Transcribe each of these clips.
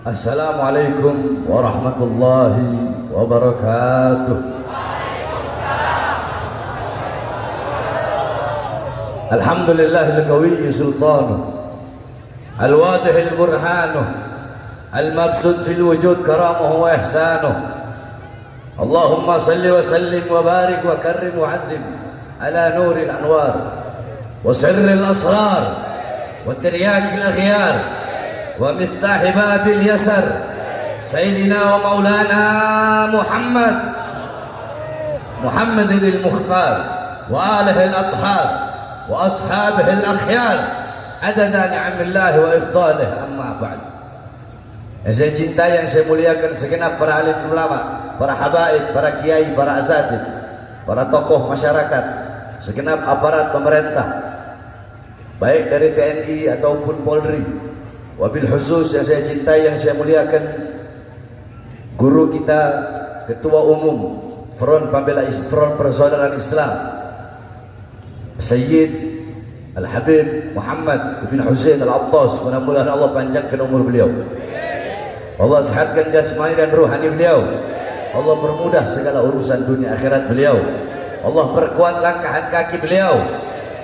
Assalamualaikum warahmatullahi wabarakatuh. Alhamdulillahil qawiyyi sultanuh, al-wadihil burhanuh, al-mabsud fil wujud karamuhu wa ihsanuh. Allahumma salli wa sallim wa barik wa karrim wa addim ala nuril anwar wa sirril asrar wa tiryakil aghyar wa miftahi babil yasar Sayyidina wa maulana Muhammadin al-Mukhtar wa alihi al-athhar wa ashabihi al-akhyar adada ni'amillahi wa ifdalih, amma ba'd. Yang saya cintai, yang saya muliakan segenap para alim ulama, para habaib, para kiai, para asatidz, para tokoh masyarakat, segenap aparat pemerintah baik dari TNI ataupun Polri. Wabil khusus yang saya cintai, yang saya muliakan guru kita, Ketua Umum Front Pembela Front Persaudaraan Islam Sayyid Al-Habib Muhammad bin Hussein Al-Attas. Mudah-mudahan Allah panjangkan umur beliau, Allah sehatkan jasmani dan rohani beliau, Allah permudah segala urusan dunia akhirat beliau, Allah perkuat langkah kaki beliau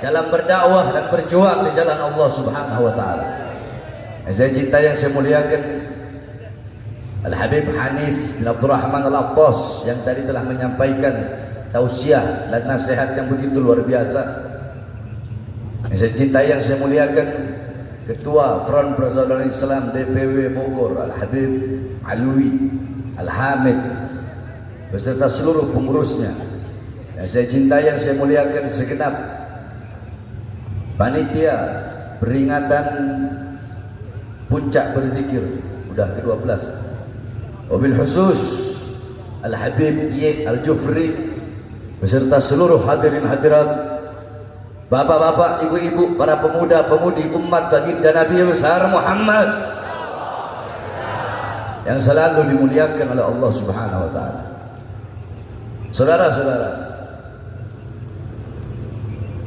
dalam berdakwah dan berjuang di jalan Allah Subhanahu wa taala. Yang saya cintai, yang saya muliakan Al-Habib Hanif bin Abdul Rahman Al-Attas yang tadi telah menyampaikan tausiah dan nasihat yang begitu luar biasa. Yang saya cintai, yang saya muliakan Ketua Front Persaudaraan Islam DPW Bogor Al-Habib Alwi Al-Hamid beserta seluruh pengurusnya. Yang saya cintai, yang saya muliakan segenap panitia peringatan puncak berzikir udah ke-12. Wabil khusus Al-Habib Y Al-Jufri beserta seluruh hadirin hadirat, bapak-bapak, ibu-ibu, para pemuda-pemudi umat baginda Nabi besar Muhammad yang selalu dimuliakan oleh Allah Subhanahu wa taala. Saudara-saudara,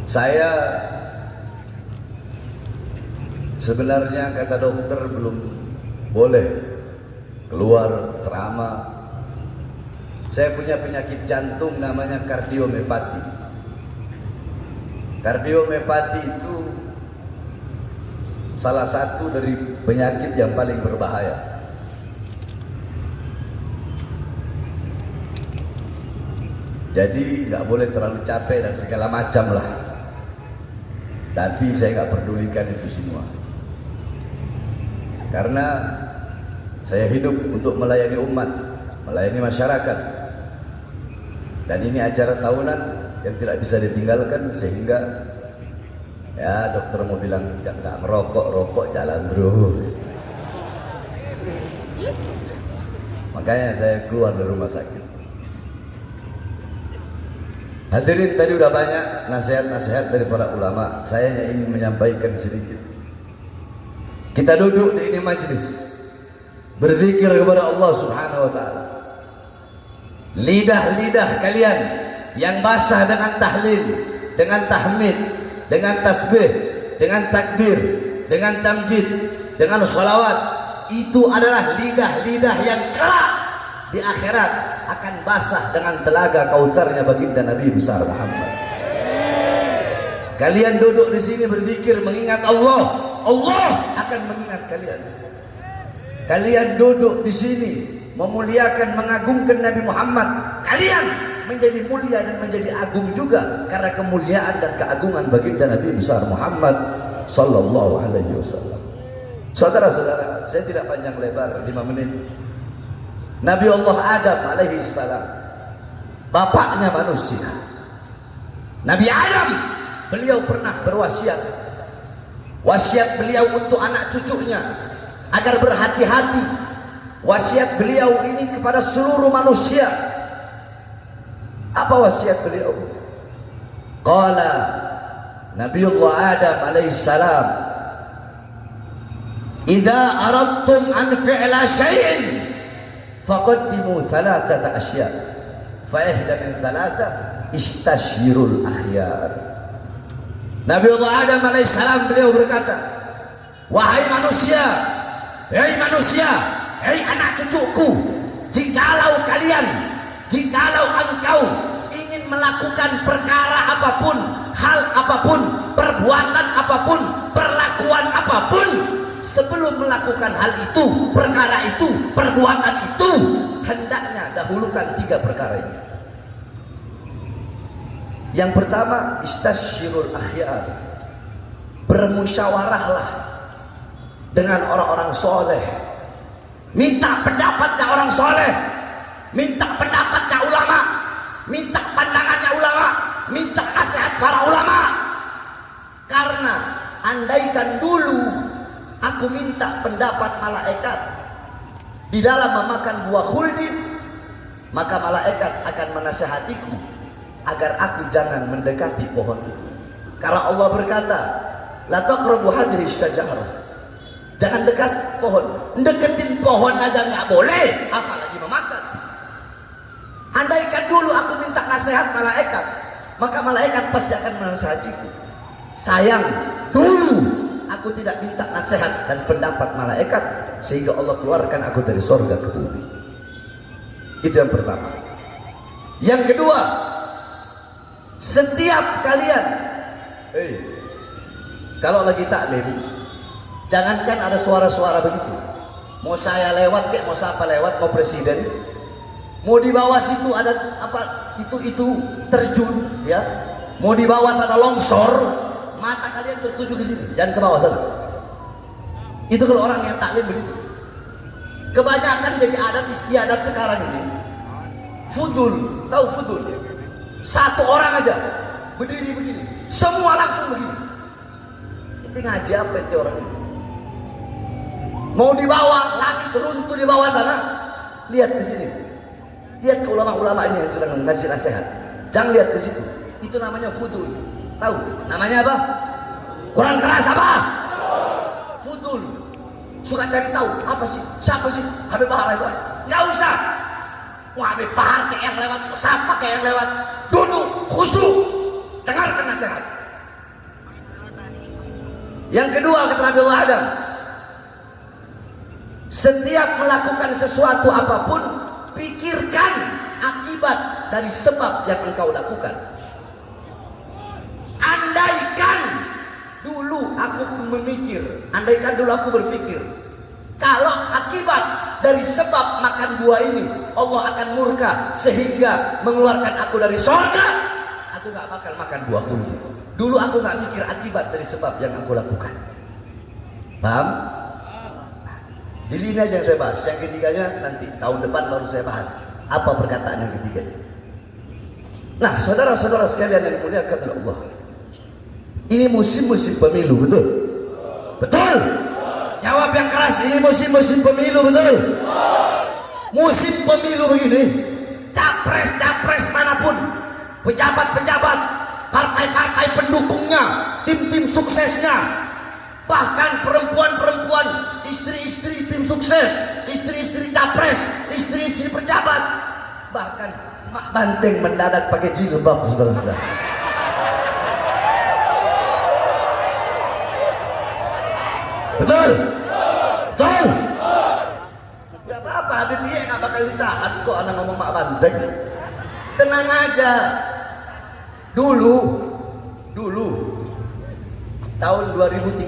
saya sebenarnya kata dokter belum boleh keluar ceramah. Saya punya penyakit jantung namanya kardiomyopati. Kardiomyopati itu salah satu dari penyakit yang paling berbahaya. Jadi nggak boleh terlalu capek dan segala macam lah. Tapi saya nggak pedulikan itu semua, karena saya hidup untuk melayani umat, melayani masyarakat, dan ini acara tahunan yang tidak bisa ditinggalkan. Sehingga ya dokter mau bilang jangan merokok, jalan terus. Makanya saya keluar dari rumah sakit. Hadirin, tadi udah banyak nasihat-nasihat dari para ulama. Saya hanya ingin menyampaikan sedikit. Kita duduk di ini majlis berzikir kepada Allah Subhanahu wa taala. Lidah-lidah kalian yang basah dengan tahlil, dengan tahmid, dengan tasbih, dengan takbir, dengan tamjid, dengan salawat, itu adalah lidah-lidah yang kelak di akhirat akan basah dengan telaga kautsarnya baginda Nabi besar Muhammad. Kalian duduk di sini berzikir mengingat Allah, Allah akan mengingat kalian. Kalian duduk di sini memuliakan, mengagungkan Nabi Muhammad, kalian menjadi mulia dan menjadi agung juga karena kemuliaan dan keagungan baginda Nabi besar Muhammad sallallahu alaihi wasallam. Saudara-saudara, saya tidak panjang lebar, 5 menit. Nabi Allah Adam alaihi salam, bapaknya manusia. Nabi Adam, beliau pernah berwasiat. Wasiat beliau untuk anak cucunya agar berhati-hati. Wasiat beliau ini kepada seluruh manusia. Apa wasiat beliau? Qala Nabi Allah Adam alaihi salam, "Idza aradtum an fi'la syai'in faqaddimu thalathata asya' fa ihda min thalatha istashirul akhyar." Nabi Allah Adam alaihissalam beliau berkata, wahai manusia, hei anak cucuku, jikalau engkau ingin melakukan perkara apapun, hal apapun, perbuatan apapun, perlakuan apapun, sebelum melakukan hal itu, perkara itu, perbuatan itu, hendaknya dahulukan 3 perkara ini. Yang pertama, istasyirul akhyar, bermusyawarahlah dengan orang-orang soleh, minta pendapatnya orang soleh, minta pendapatnya ulama, minta pandangannya ulama, minta nasihat para ulama. Karena andaikan dulu aku minta pendapat malaikat di dalam memakan buah khuldi, maka malaikat akan menasihatiku agar aku jangan mendekati pohon itu. Karena Allah berkata, la taqrabu hadhihi syajarah, jangan dekat pohon. Deketin pohon aja nggak boleh, apalagi memakan. Andaikan dulu aku minta nasihat malaikat, maka malaikat pasti akan menasihatiku. Sayang, dulu aku tidak minta nasihat dan pendapat malaikat, sehingga Allah keluarkan aku dari sorga ke bumi. Itu yang pertama. Yang kedua, setiap kalian, kalau lagi taklim, jangankan ada suara-suara begitu. Mau saya lewat kek, mau siapa lewat, mau presiden, mau di bawah situ ada apa, itu terjun, ya, mau di bawah sana longsor, mata kalian tertuju ke sini, jangan ke bawah sana. Itu kalau orang yang taklim begitu. Kebanyakan jadi adat istiadat sekarang ini. Fudul, tahu fudul? Satu orang aja berdiri begini, semua langsung begini. Itu ngaji apa itu orang ini? Mau dibawa lagi runtuh di bawah sana, lihat ke sini, lihat ke ulama-ulama ini yang sedang ngasih nasihat. Jangan lihat ke situ. Itu namanya fudul. Tahu namanya apa? Kurang keras apa? Fudul. Suka cari tahu apa sih? Siapa sih Habib Bahar itu? Nggak usah. Wah, Habib Bahar kayak yang lewat, siapa kayak yang lewat? Duduk khusyuk, dengarkan nasihat. Yang kedua, kata Nabi Allah Adam, setiap melakukan sesuatu apapun, pikirkan akibat dari sebab yang engkau lakukan. Andaikan dulu aku memikir, andaikan dulu aku berpikir, kalau akibat dari sebab makan buah ini Allah akan murka sehingga mengeluarkan aku dari surga, aku gak bakal makan buah khuldi. Dulu aku gak mikir akibat dari sebab yang aku lakukan. Paham? Jadi ini aja yang saya bahas. Yang ketiganya nanti tahun depan baru saya bahas apa perkataan yang ketiga itu. Nah, saudara-saudara sekalian yang dimuliakan oleh Allah, ini musim-musim pemilu, betul? Betul? Jawab yang keras, ini musim-musim pemilu, betul? Musim pemilu begini, capres-capres manapun, pejabat-pejabat, partai-partai pendukungnya, tim-tim suksesnya, bahkan perempuan-perempuan, istri-istri tim sukses, istri-istri capres, istri-istri pejabat, bahkan Mak Banteng mendadak pakai jilbab, saudara-saudara. Betul? Betul? Gak apa-apa, Habib dia gak bakal ditahan kok anak ngomong Mak Banteng. Tenang aja. Dulu tahun 2013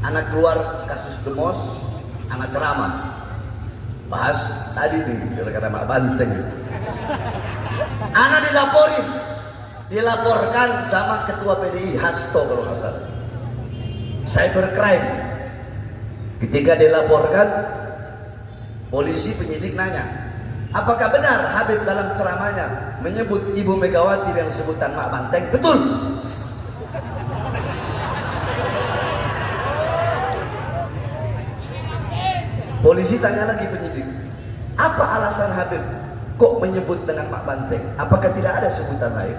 anak keluar kasus Demos, anak ceramah bahas tadi nih gara-gara Mak Banteng. Anak dilaporkan sama ketua PDI Hasto kalau nggak salah, cybercrime. Ketika dilaporkan, polisi penyidik nanya, apakah benar Habib dalam ceramahnya menyebut Ibu Megawati dengan sebutan Mak Banteng? Betul. Polisi tanya lagi penyidik, apa alasan Habib kok menyebut dengan Mak Banteng? Apakah tidak ada sebutan lain?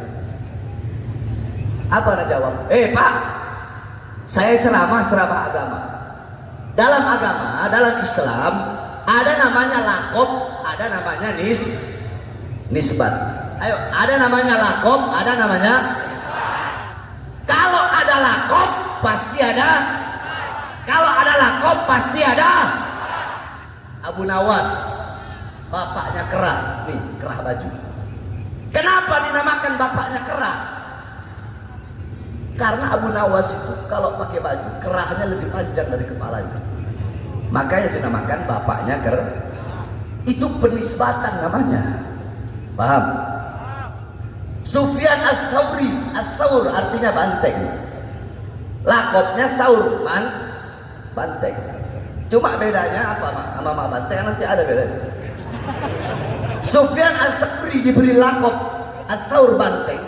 Apa anda jawab? Pak, saya ceramah agama. Dalam agama, dalam Islam, ada namanya lakob, ada namanya nisbat. Ayo, ada namanya lakob, ada namanya. Kalau ada lakob, pasti ada. Kalau ada lakob, pasti ada. Abu Nawas, bapaknya Kerah, nih Kerah baju. Kenapa dinamakan bapaknya Kerah? Karena Abu Nawas itu kalau pakai baju kerahnya lebih panjang dari kepalanya, makanya dinamakan bapaknya Kerah. Itu penisbatan namanya, paham? Sufyan Ats-Tsauri, Ats-Tsaur artinya banteng, lakopnya Tsaur, banteng. Cuma bedanya apa sama banteng, nanti ada bedanya. Sufyan Ats-Tsauri diberi lakop Ats-Tsaur banteng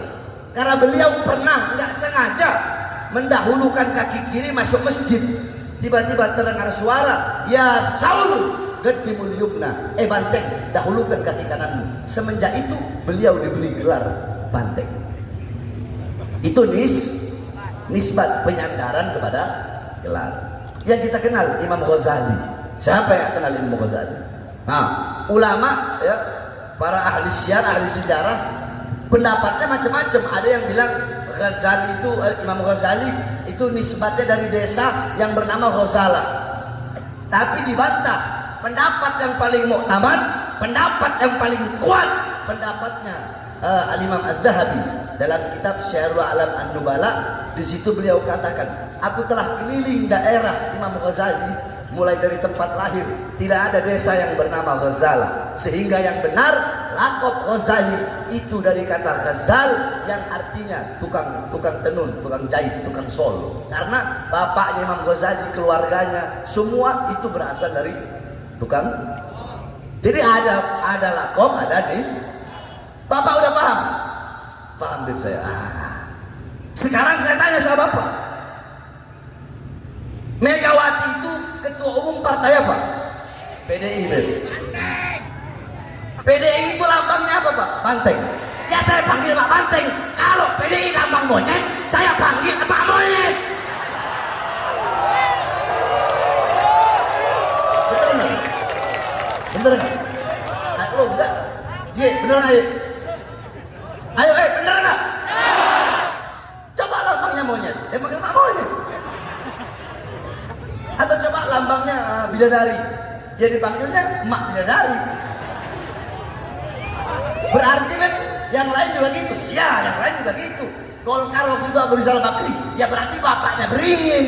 karena beliau pernah nggak sengaja mendahulukan kaki kiri masuk masjid. Tiba-tiba terdengar suara, ya Tsaur, qaddimul yumna, banteng, dahulukan kaki kananmu. Semenjak itu beliau diberi gelar banteng. Itu nisbat penyandaran kepada gelar. Yang kita kenal Imam Ghazali. Siapa yang kenal Imam Ghazali? Nah, ulama ya, para ahli syiar, ahli sejarah, pendapatnya macam-macam. Ada yang bilang Ghazali itu Imam Ghazali itu nisbatnya dari desa yang bernama Ghazalah. Tapi dibantah. Pendapat yang paling muktamad, pendapat yang paling kuat, pendapatnya Al-Imam Adz-Dzahabi dalam kitab Syiarul A'lam An-Nubala. Di situ beliau katakan, aku telah keliling daerah Imam Ghazali mulai dari tempat lahir, tidak ada desa yang bernama Ghazalah, sehingga yang benar lakop Ghazali itu dari kata ghazal yang artinya tukang tenun, tukang jahit, tukang sol. Karena bapaknya Imam Ghazali, keluarganya semua itu berasal dari tukang. Jadi ada lakop, ada Bapak udah paham? Paham Bib saya. Sekarang saya tanya sama Bapak, Megawati itu ketua umum partai apa? PDI. PDI itu lambangnya apa Pak? Banteng. Ya saya panggil Pak Banteng. Kalau PDI lambang monyet, saya panggil Pak Monyet. Betul nggak? Bener nggak? Lo enggak? Ye, bener nggak? Ayo, bener nggak? Coba lambangnya monyet, panggil Pak Monyet. Atau coba lambangnya bidadari, dia dipanggilnya Mak Bidadari. Berarti kan yang lain juga gitu. Ya, yang lain juga gitu. Golkar waktu itu Abu Rizal Bakri, ya berarti bapaknya beringin.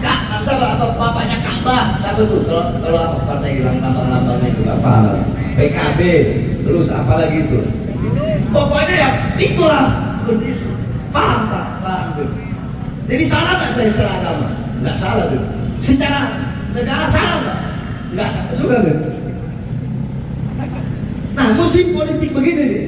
Kak, siapa apa bapaknya Ka'bah? Siapa tuh? Kalau apa partai hilang lambang-lambangnya itu nggak paham. PKB, terus apa lagi itu? Pokoknya ya itulah seperti itu. Paham Pak? Paham tuh. Jadi salah nggak saya secara agama? Nggak salah tuh. Secara negara salah nggak? Nggak salah juga tuh. Nah, musim politik begini nih.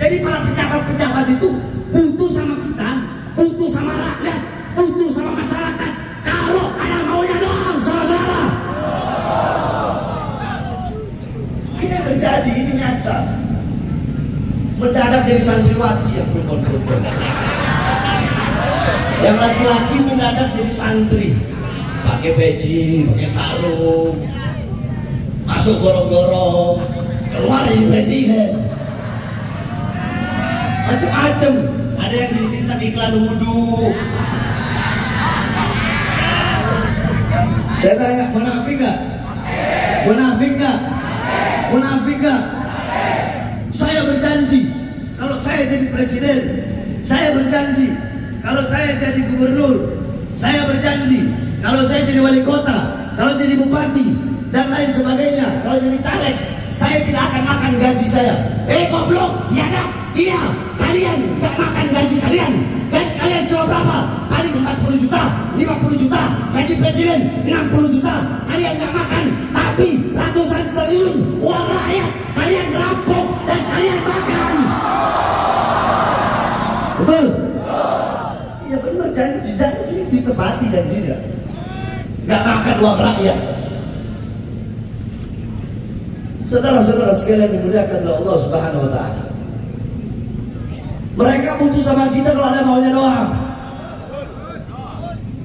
Jadi para pejabat-pejabat itu butuh sama kita, butuh sama rakyat, butuh sama masyarakat. Kalau ada maunya doang, salah-salah. Ini yang terjadi, ini nyata. Mendadak jadi santriwati ya perempuan-perempuan. Yang laki-laki mendadak jadi santri, pakai peci, pakai sarung, masuk gorong-gorong, keluar jadi presiden. Macam-macam. Ada yang jadi bintang iklan wudhu. Saya tanya, munafik gak? Munafik gak? Munafik gak? Saya berjanji, kalau saya jadi presiden, saya berjanji, kalau saya jadi gubernur, saya berjanji, kalau saya jadi wali kota, kalau jadi bupati, dan lain sebagainya, kalau jadi caleg, saya tidak akan makan gaji saya. Goblok, biadab, iya, kalian gak makan gaji kalian. Gaji kalian cuma berapa? Paling 40 juta, 50 juta, gaji presiden 60 juta, kalian gak makan, tapi ratusan triliun uang rakyat kalian rampok dan kalian makan. Betul? Iya benar, janji ditepati janjinya. Gak makan uang rakyat. Saudara-saudara sekalian dimuliakan oleh Allah Subhanahu wa taala. Mereka butuh sama kita kalau ada maunya doang.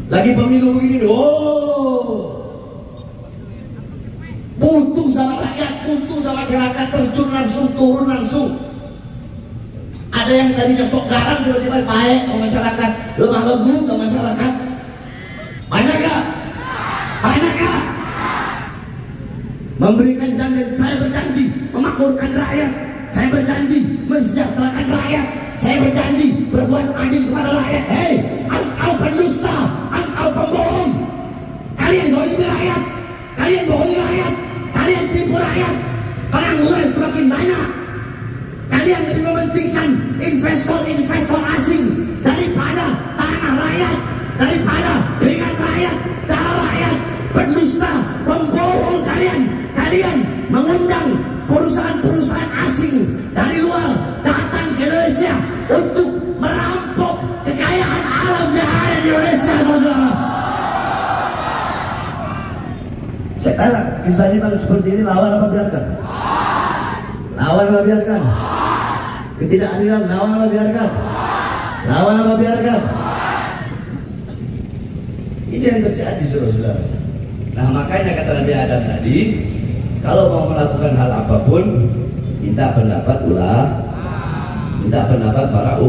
Lagi pemilu begini, butuh sama rakyat, butuh sama masyarakat, terjun langsung, turun langsung. Ada yang tadinya sok garang tiba-tiba baik ke masyarakat, lemah lembut ke masyarakat. Banyak gak? Banyak gak? Memberikan jaminan, saya berjanji memakmurkan rakyat, saya berjanji mensejahterakan rakyat, saya berjanji berbuat adil kepada rakyat. Hei, engkau pendusta, engkau pembohong, kalian zalimi rakyat, kalian bohongi rakyat, kalian tipu rakyat, pengangguran semakin banyak, kalian lebih mementingkan investor asing daripada tanah rakyat, daripada keringat rakyat, darah rakyat. Pendusta, pembohong kalian mengundang perusahaan-perusahaan asing dari luar datang ke Indonesia untuk merampok kekayaan alam yang ada di Indonesia, saudara. Saya tanya, kisah ini seperti ini lawan apa biarkan? Lawan apa biarkan? Ketidakadilan lawan apa biarkan? Lawan apa biarkan? Ini yang terjadi, saudara-saudara. Nah, makanya kata Nabi Adam tadi, kalau mau melakukan hal apapun, minta pendapat ulama, minta pendapat para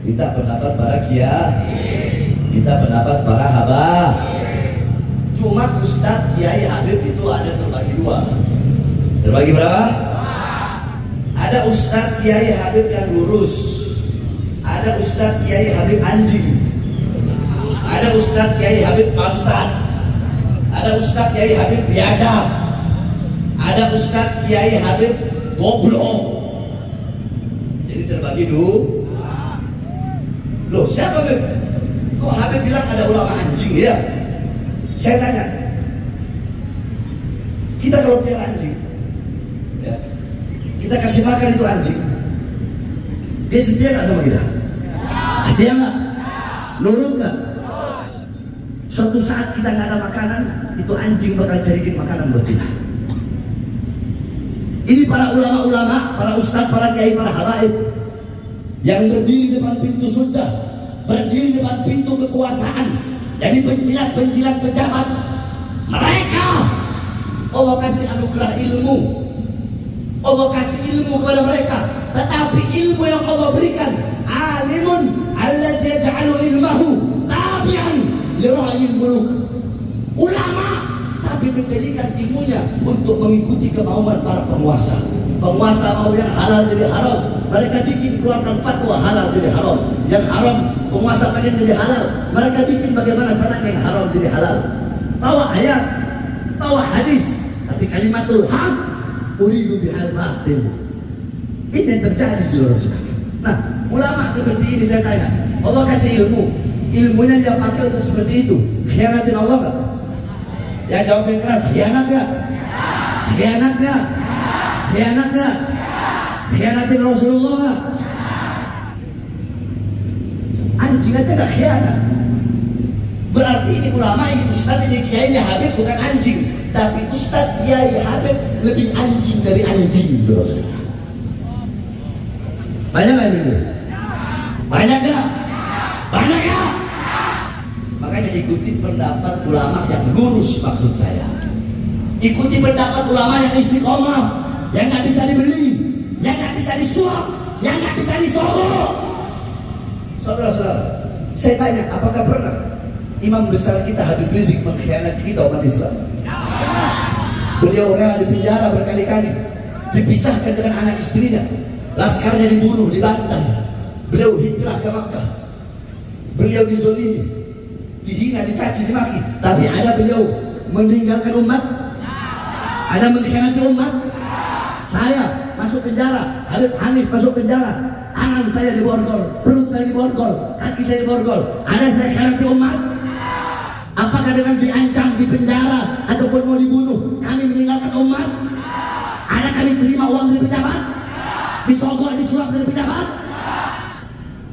minta pendapat para kiai, minta pendapat para habah. Cuma Ustadz, Kiai, Habib itu ada terbagi dua. Terbagi berapa? Ada Ustadz, Kiai, Habib yang lurus, ada Ustadz, Kiai, Habib anjing, ada Ustadz, Kiai, Habib bangsat, ada Ustadz Kiai Habib biadab, ada Ustadz Kiai Habib goblok. Jadi terbagi dulu. Loh, siapa Habib? Kok Habib bilang ada ulama anjing ya? Saya tanya, kita kalau piara anjing, ya, kita kasih makan itu anjing, dia setia nggak sama kita? Setia nggak? Nurut nggak? Suatu saat kita nggak ada makanan, itu anjing bakal cariin makanan buat kita. Ini para ulama-ulama, para ustadz, para kiai, para habaib yang berdiri depan pintu surga, berdiri depan pintu kekuasaan, jadi penjilat-penjilat pejabat. Mereka Allah kasih anugerah ilmu, Allah kasih ilmu kepada mereka, tetapi ilmu yang Allah berikan, alimun alladzi yaj'alu ilmahu tabi'an lira'yil muluk. Ulama tapi menjadikan ilmunya untuk mengikuti kemauan para penguasa. Penguasa mau yang halal jadi haram, mereka bikin keluarkan fatwa halal jadi haram. Yang haram penguasa pengen jadi halal, mereka bikin bagaimana caranya yang haram jadi halal. Bawa ayat, bawa hadis, tapi kalimatul haq uridu bihal batil. Ini yang terjadi, saudara-saudara. Nah, ulama seperti ini saya tanya, Allah kasih ilmu, ilmunya dia pakai untuk seperti itu, khianatin Allah nggak? Ya jawab yang keras, khianat nggak? Khianat nggak? Khianat nggak? Khianatin Rasulullah nggak? Anjing aja nggak khianat. Berarti ini ulama, ini ustadz, ini kiai, ini habib bukan anjing, tapi ustadz, kiai, habib lebih anjing dari anjing, saudara. Banyak nggak ini? Banyak nggak? Banyak nggak? Makanya ikuti pendapat ulama yang lurus, maksud saya. Ikuti pendapat ulama yang istiqomah, yang nggak bisa dibeli, yang nggak bisa disuap, yang nggak bisa disogok. Saudara-saudara, saya tanya, apakah pernah imam besar kita Habib Rizik mengkhianati kita umat Islam? Beliau rela di penjara berkali-kali, dipisahkan dengan anak istrinya, laskarnya dibunuh, dibantai. Beliau hijrah ke Makkah, beliau dizolimi, dihina, dicaci, dimaki, tapi ada beliau meninggalkan umat, ada mengkhianati umat. Saya masuk penjara, Habib Hanif masuk penjara, tangan saya diborgol, perut saya diborgol, kaki saya diborgol, ada saya khianati umat? Apakah dengan diancam di penjara ataupun mau dibunuh kami meninggalkan umat? Ada kami terima uang dari pejabat, disogok, disuap dari pejabat?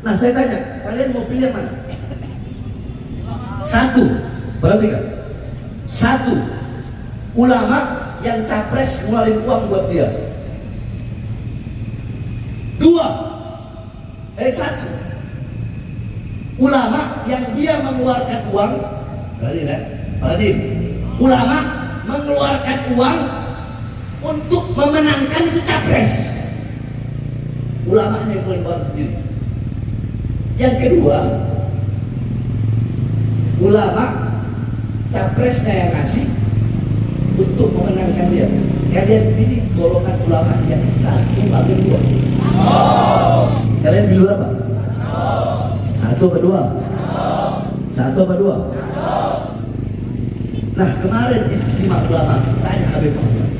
Nah, saya tanya, kalian mau pilih yang mana? Satu, perhatikan. Satu, ulama yang capres ngeluarin uang buat dia. Dua, satu, ulama yang dia mengeluarkan uang. Berarti, ulama mengeluarkan uang untuk memenangkan itu capres. Ulamanya yang keluar sendiri. Yang kedua, ulama capresnya yang ngasih untuk memenangkan dia. Kalian pilih golongan ulama yang satu atau dua? Kalian pilih berapa? Satu atau dua? Satu atau dua? Nah kemarin istimewa ulama tanya Habib Muhammad,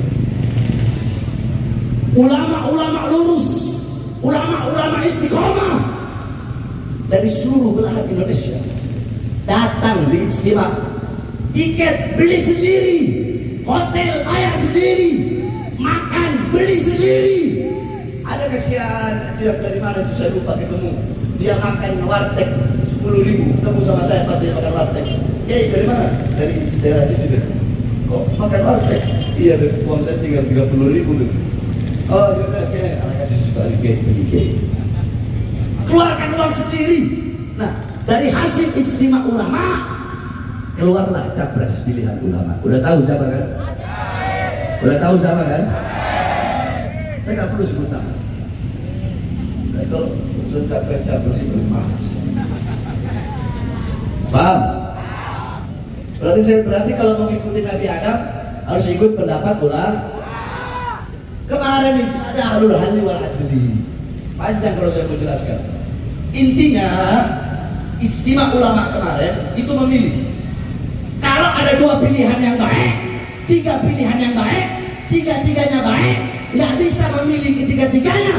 ulama-ulama lurus, ulama-ulama istiqomah dari seluruh belahan Indonesia datang di istimewa, tiket beli sendiri, hotel bayar sendiri, makan beli sendiri. Ada kesian dia dari mana itu saya lupa ketemu, dia makan warteg 10.000, ketemu sama saya pas dia makan warteg. Dari mana? Dari daerah sini deh. Kok makan warteg? Iya deh, uang saya tinggal 30.000 deh. Oh iya, anak kasih juta dikit. Keluarkan uang sendiri. Nah, dari hasil ijtima ulama keluarlah capres pilihan ulama. Udah tahu siapa kan? Udah tahu siapa kan? Saya nggak perlu sebut nama. Nah, kalau urusan capres itu bermalas. Paham? Berarti kalau mau ikuti Nabi Adam harus ikut pendapat ulama. Kemarin itu ada alul halli wal adli. Panjang kalau saya mau jelaskan. Intinya istimewa ulama kemarin itu memilih. Kalau ada dua pilihan yang baik, tiga pilihan yang baik, tiga-tiganya baik, nggak bisa memilih ketiga-tiganya.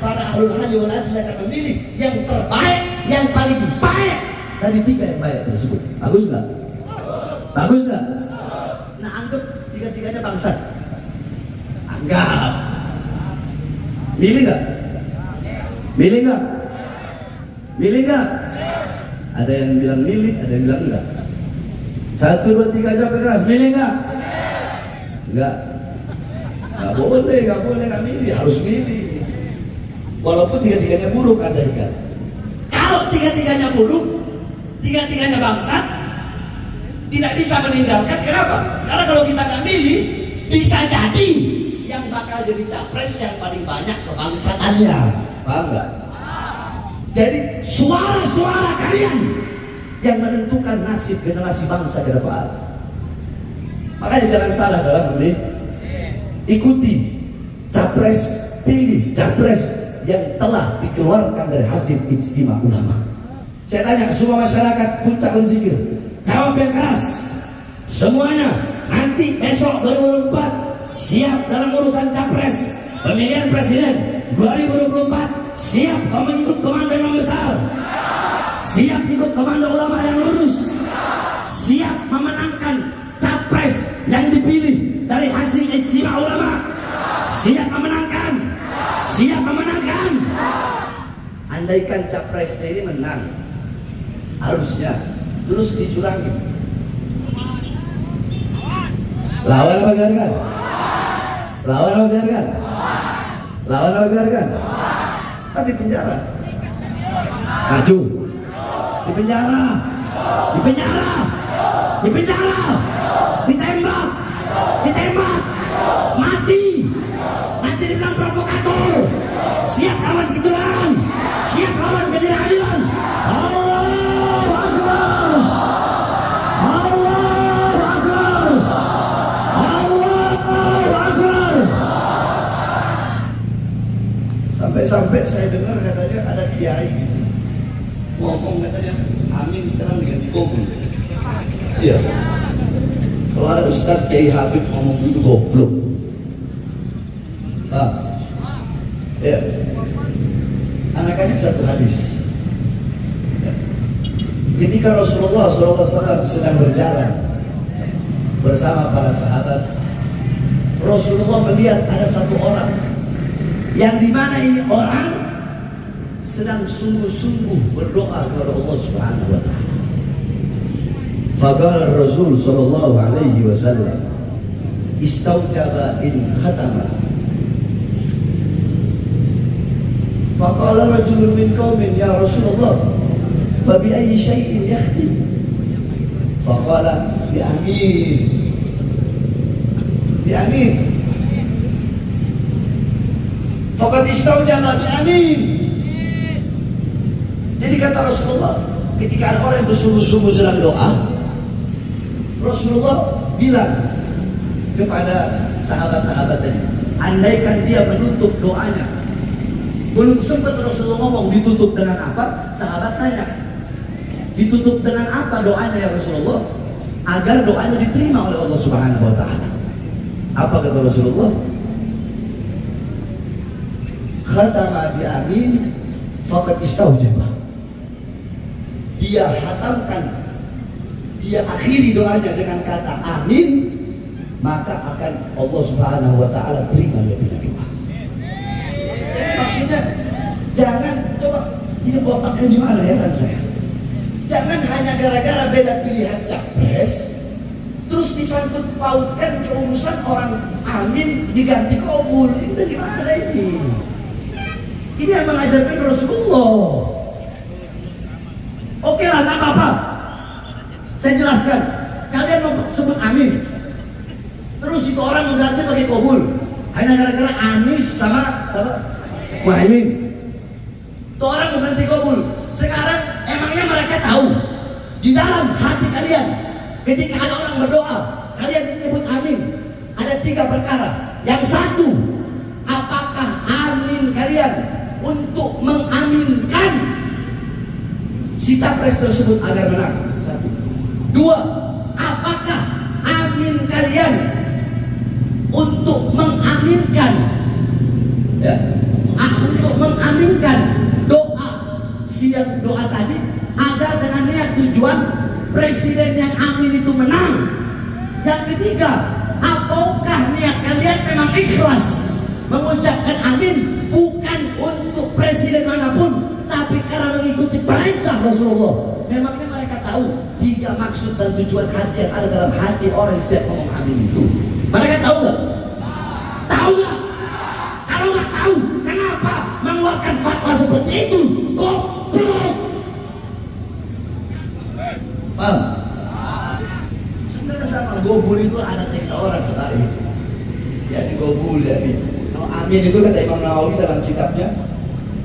Para alul halli wal adli akan memilih yang terbaik, yang paling baik dari tiga yang baik tersebut. Bagus nggak? Bagus nggak? Nah anggap tiga-tiganya bangsat. Anggap. Milih nggak? Milih nggak? Milih nggak? Ada yang bilang milih, ada yang bilang enggak. 1, 2, 3 jawab keras. Milih nggak? Enggak. Nggak boleh nggak milih, harus milih. Walaupun tiga-tiganya buruk andaikan. Kalau tiga-tiganya buruk, tiga-tiganya bangsat, tidak bisa meninggalkan. Kenapa? Karena kalau kita nggak milih, bisa jadi yang bakal jadi capres yang paling banyak kebangsaannya. Paham nggak? Jadi suara-suara kalian yang menentukan nasib generasi bangsa ke depan. Makanya jangan salah dalam memilih. Ikuti capres, pilih capres yang telah dikeluarkan dari hasil ijtima ulama. Saya tanya semua masyarakat Puncak berzikir, jawab yang keras. Semuanya nanti besok 2024 siap dalam urusan capres pemilihan presiden 2024. Siap kau mengikut komando imam besar? Siap ikut komando ulama yang lurus? Siap memenangkan capres yang dipilih dari hasil ijtima ulama? Siap memenangkan? Siap memenangkan? Andaikan capresnya ini menang, harusnya terus dicurangi. Lawan apa biarkan? Lawan apa biarkan? Lawan apa biarkan? Kan di penjara. Maju. Di penjara. Di penjara. Di penjara. Ditembak. Ditembak. Mati. Nanti dibilang provokator. Siap lawan kecurangan. Siap lawan ketidakadilan. Allahu Akbar. Allahu Akbar. Allahu Akbar. Sampai saya dengar katanya ada kiai gitu ngomong, katanya amin sekarang diganti kabul. Iya. Kalau ada Ustadz Kiai Habib ngomong gitu goblok. Ya. Anak kasih satu hadis. Ketika Rasulullah SAW sedang berjalan bersama para sahabat, Rasulullah melihat ada satu orang yang dimana ini orang sedang sungguh-sungguh berdoa kepada Allah Subhanahu wa taala. Faqala Rasul sallallahu alaihi wasallam, "Istawjaba in khatama." Faqala rajulun min qaumin, "Ya Rasulullah, fa bi ayyi shay'in yakhtim?" Faqala, "Bi amin." Bi amin. Faqad istawjaba bi amin. Jadi kata Rasulullah, ketika ada orang yang bersungguh-sungguh sedang doa, Rasulullah bilang kepada sahabat-sahabat tadi, andaikan dia menutup doanya, belum sempat Rasulullah ngomong ditutup dengan apa, sahabat tanya, ditutup dengan apa doanya ya Rasulullah, agar doanya diterima oleh Allah Subhanahu wa taala. Apa kata Rasulullah? Khatama bi amin faqad istaujaba. Dia hatamkan, dia akhiri doanya dengan kata amin, maka akan Allah Subhanahu wa taala terima dia punya doa. Jadi maksudnya jangan coba, ini otaknya di mana, heran saya. Jangan hanya gara-gara beda pilihan capres terus disangkut pautkan ke urusan orang amin diganti kabul. Ini dari mana ini? Ini yang mengajarkan Rasulullah. Oke lah, nggak apa-apa. Saya jelaskan. Kalian mau sebut amin, terus itu orang mengganti pakai kabul, hanya gara-gara Anies sama Muhaimin. Itu orang mengganti kabul. Sekarang emangnya mereka tahu di dalam hati kalian ketika ada orang berdoa kalian menyebut amin ada 3 perkara. Yang satu, apakah amin kalian untuk mengaminkan si capres tersebut agar menang? 1. 2, apakah amin kalian untuk mengaminkan untuk mengaminkan doa tadi agar dengan niat tujuan presiden yang amin itu menang? Yang ketiga, apakah niat kalian memang ikhlas mengucapkan amin bukan untuk presiden manapun tapi karena mengikuti perintah Rasulullah? Memangnya mereka tahu 3 maksud dan tujuan hati yang ada dalam hati orang yang setiap ngomong amin itu? Mereka tahu nggak? Tahu nggak? Kalau nggak tahu, kenapa mengeluarkan fatwa seperti itu? Paham? Sebenarnya sama gobul itu anak kita orang ketahui. Ya di gobul ya nih. Kalau amin itu kata Imam Nawawi dalam kitabnya,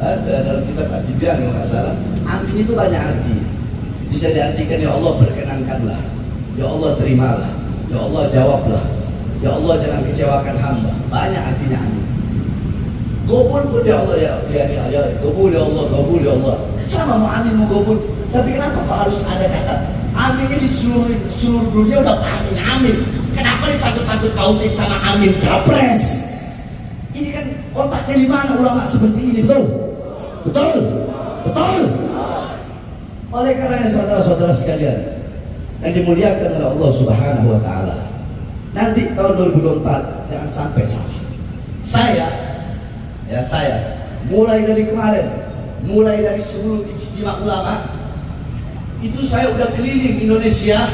ada dalam kitab At-Tibyan kalau nggak salah. Amin itu banyak arti. Bisa diartikan ya Allah perkenankanlah, ya Allah terimalah, ya Allah jawablah, ya Allah jangan kecewakan hamba. Banyak artinya amin. Gobul pun ya Allah ya gobul ya Allah, gobul ya Allah. Sama mau amin mau gobul. Tapi kenapa kok harus ada kata amin ini seluruh dunia udah amin. Kenapa disangkut-sangkut pautin sama amin capres? Ini kan otaknya di mana ulama seperti ini, betul? Betul? Betul? Oleh karena saudara-saudara sekalian yang dimuliakan oleh Allah Subhanahu wa taala, nanti tahun 2024 jangan sampai salah. Saya mulai dari kemarin, mulai dari sebelum ijtima ulama itu saya udah keliling Indonesia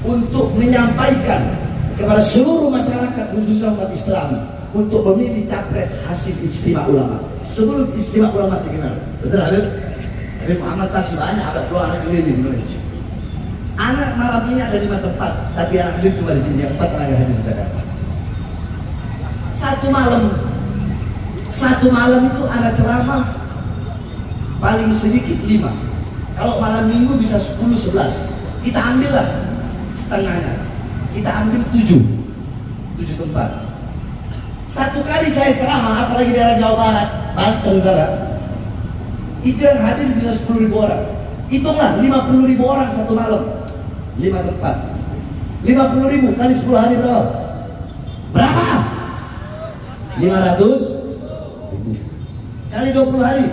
untuk menyampaikan kepada seluruh masyarakat khususnya umat Islam untuk memilih capres hasil ijtima ulama. Sebelum ijtima ulama dikenal, betul Habib? Habib Muhammad saksi banyak anak keluar anak keliling Indonesia. Anak malam ini ada 5 tempat, tapi anak hadir cuma di sini, yang 4 tenaga hadir di Jakarta. Satu malam itu anak ceramah paling sedikit 5. Kalau malam minggu bisa 10-11. Kita ambillah setengahnya. Kita ambil 7 tempat. Satu kali saya ceramah, apalagi daerah Jawa Barat, Banten Utara, itu yang hadir bisa 10.000 orang. Hitunglah 50.000 orang satu malam, 5 tempat. 50.000 kali 10 hari berapa? Berapa? 500.000 kali 20 hari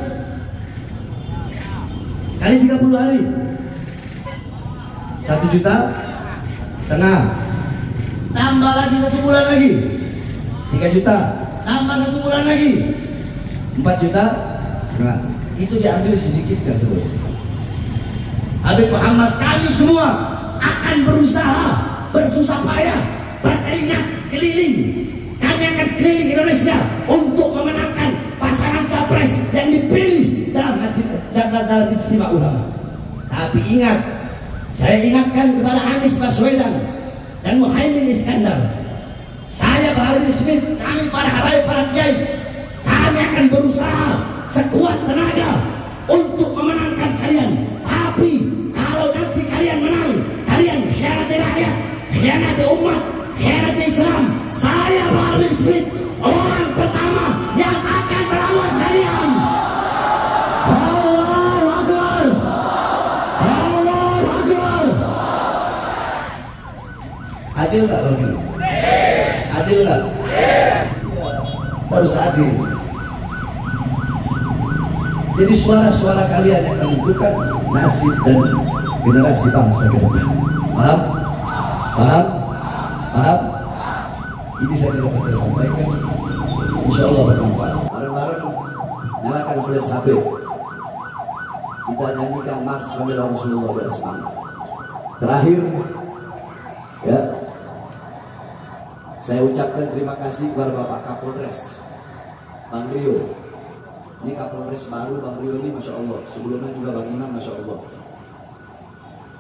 kali 30 hari 1,5 juta, tambah lagi 1 bulan lagi 3 juta, tambah 1 bulan lagi 4 juta. Itu diambil sedikit kan seluruh. Habib Muhammad, kami semua akan berusaha, bersusah payah, berkeringat keliling. Kami akan keliling Indonesia untuk memenangkan pasangan capres yang dipilih dalam ijtima ulama. Tapi ingat, saya ingatkan kepada Anies Baswedan dan Muhaimin Iskandar, saya Bahar bin Smith, kami para habaib, para kiai, kami akan berusaha sekuat tenaga untuk memenangkan kalian. Tapi Adil nggak kalau gini? Adil nggak? Harus adil. Jadi suara-suara kalian yang menentukan nasib dan generasi bangsa ke depan. Paham? Paham? Paham? Ini saya dapat saya sampaikan. Insya Allah bermanfaat. Bareng-bareng nyalakan flash HP. Kita nyanyikan Mars Pembela Rasulullah biar semangat. Terakhir, ya, saya ucapkan terima kasih kepada Bapak Kapolres, Bang Rio. Ini Kapolres baru, Bang Rio ini Masya Allah. Sebelumnya juga Bang Imam Masya Allah.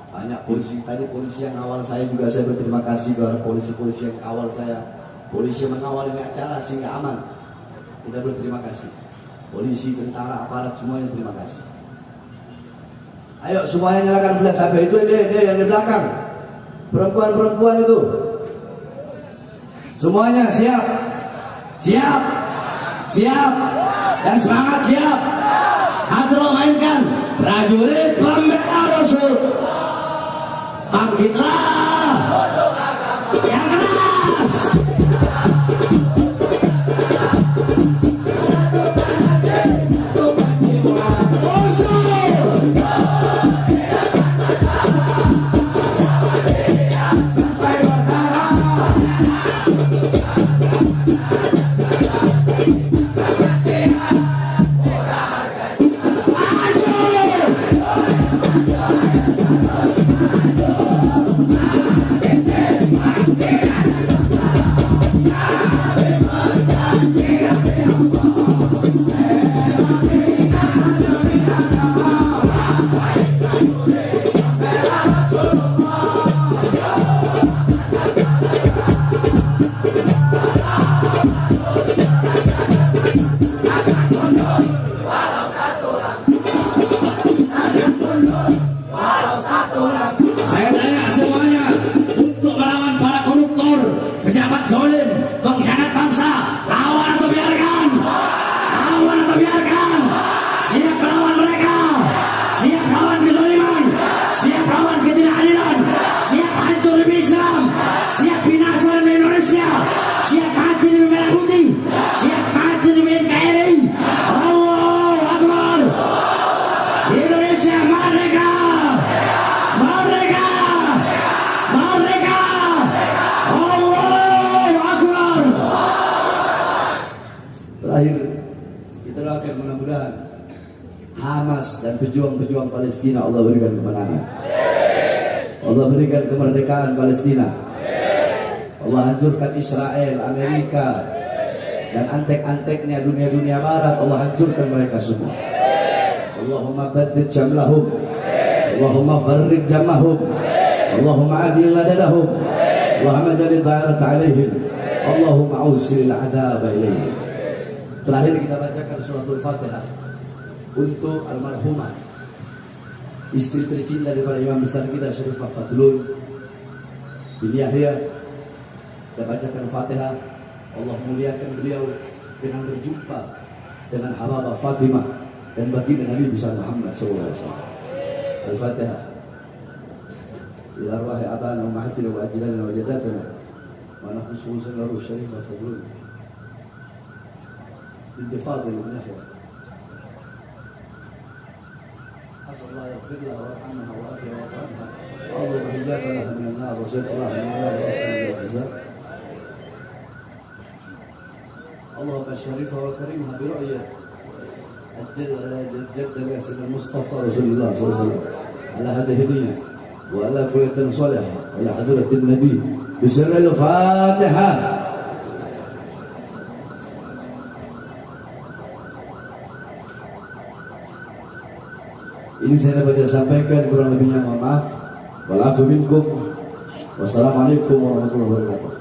Banyak polisi, tadi polisi yang awal saya juga saya berterima kasih kepada polisi-polisi yang awal saya. Polisi yang mengawal ini acara sehingga aman. Kita berterima kasih. Polisi, tentara, aparat semuanya terima kasih. Ayo semuanya nyalakan flash HP itu dia yang di belakang. Perempuan-perempuan itu. Semuanya siap. Siap. Siap. Dan semangat siap. Hadro mainkan prajurit pembela Rasul. Bangkitlah. Yang keras. Saya tanya semuanya untuk melawan para koruptor, pejabat zalim, pengkhianat bangsa, lawan atau biarkan? Lawan atau biarkan? Siap melawan mereka, siap melawan kezaliman, siap melawan ketidakadilan, siap hancur demi Islam, siap binasa demi Indonesia, siap mati demi merah putih, siap mati demi NKRI. Allahu Akbar. Indonesia merdeka. Merdeka! Merdeka! Allahu Akbar! Terakhir, kita doakan mudah-mudahan Hamas dan pejuang-pejuang Palestina Allah berikan kemenangan. Allah berikan kemerdekaan Palestina. Allah hancurkan Israel, Amerika, dan antek-anteknya dunia-dunia barat. Allah hancurkan mereka semua. Allahumma baddid jamlahum. Allahumma farriq jamahum. Allahumma adil ladadahum. Allahumma jali da'irat alaihim. Allahumma awsilil adaba ilaihim. Terakhir kita bacakan suratul Fatihah untuk almarhumah istri tercinta daripada imam besar kita Syarifah Fadlun bin Yahya. Kita bacakan Fatihah. Allah muliakan beliau dengan berjumpa dengan Hababah Fatimah dan baginda Nabi besar Muhammad SAW. الفاتحة إلى أرواح آبائنا وأمهاتنا وأجدادنا وجداتنا ونحن خصوصا له الشريف وفضلنا بنت فاضل بن يحيى. أسأل الله يغفر لها ويرحمها ويعافيها ويعفو عنها وأعظم حجاب لها من النار وزد الله من النار وأفنى من العذاب. اللهم الشريفة وكريمها برؤية الجد سيدنا المصطفى رسول الله صلى الله عليه وسلم على هذه الدنيا وعلى كل صالحة وعلى حضرة النبي بسر الفاتحة. Ini saya dapat sampaikan, kurang lebihnya mohon maaf. Wal afu minkum. Wassalamualaikum warahmatullahi wabarakatuh.